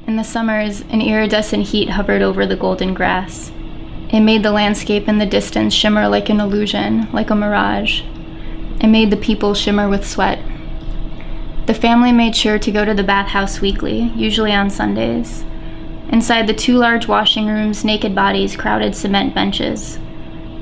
In the summers, an iridescent heat hovered over the golden grass. It made the landscape in the distance shimmer like an illusion, like a mirage. It made the people shimmer with sweat. The family made sure to go to the bathhouse weekly, usually on Sundays. Inside the 2 large washing rooms, naked bodies crowded cement benches.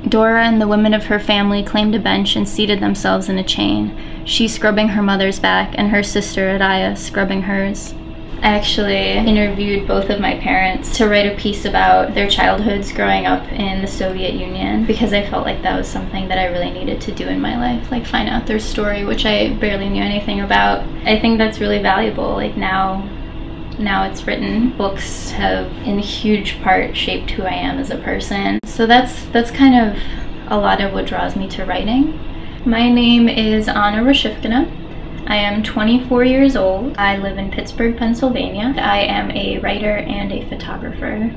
Dora and the women of her family claimed a bench and seated themselves in a chain, she scrubbing her mother's back and her sister Araya scrubbing hers. I actually interviewed both of my parents to write a piece about their childhoods growing up in the Soviet Union, because I felt like that was something that I really needed to do in my life, like find out their story, which I barely knew anything about. I think that's really valuable. Like now it's written. Books have in huge part shaped who I am as a person. So that's kind of a lot of what draws me to writing. My name is Anna Rasshivkina. I am 24 years old. I live in Pittsburgh, Pennsylvania. I am a writer and a photographer.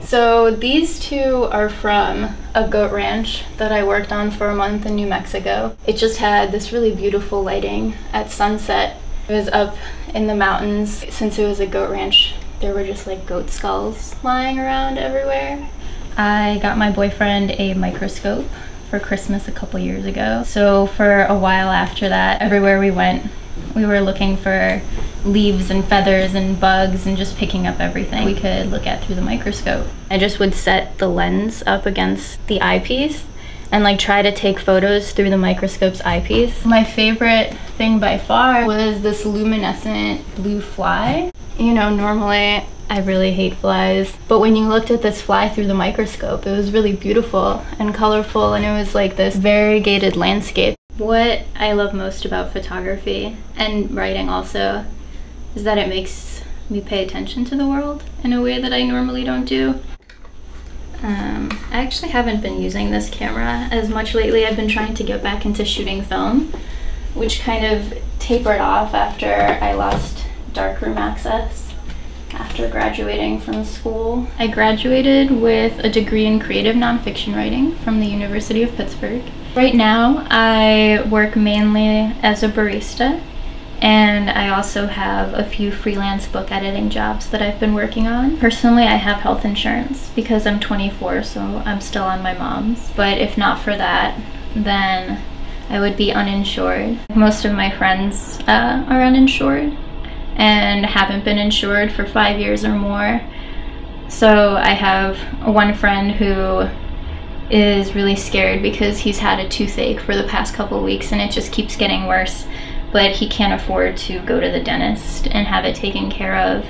So these 2 are from a goat ranch that I worked on for a month in New Mexico. It just had this really beautiful lighting at sunset. It was up in the mountains. Since it was a goat ranch, there were just like goat skulls lying around everywhere. I got my boyfriend a microscope for Christmas a couple years ago. So for a while after that, everywhere we went, we were looking for leaves and feathers and bugs and just picking up everything we could look at through the microscope. I just would set the lens up against the eyepiece and like try to take photos through the microscope's eyepiece. My favorite thing by far was this luminescent blue fly. You know, normally I really hate flies, but when you looked at this fly through the microscope, it was really beautiful and colorful, and it was like this variegated landscape. What I love most about photography and writing also is that it makes me pay attention to the world in a way that I normally don't do. I actually haven't been using this camera as much lately. I've been trying to get back into shooting film, which kind of tapered off after I lost darkroom access after graduating from school. I graduated with a degree in creative nonfiction writing from the University of Pittsburgh. Right now, I work mainly as a barista, and I also have a few freelance book editing jobs that I've been working on. Personally, I have health insurance because I'm 24, so I'm still on my mom's. But if not for that, then I would be uninsured. Most of my friends are uninsured and haven't been insured for 5 years or more. So I have one friend who is really scared because he's had a toothache for the past couple of weeks and it just keeps getting worse, but he can't afford to go to the dentist and have it taken care of.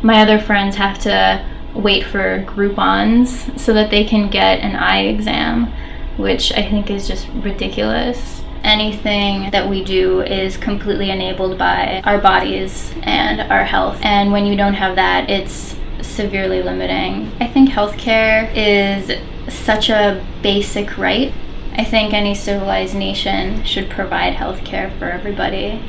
My other friends have to wait for Groupons so that they can get an eye exam, which I think is just ridiculous. Anything that we do is completely enabled by our bodies and our health, and when you don't have that, it's severely limiting. I think healthcare is such a basic right. I think any civilized nation should provide healthcare for everybody.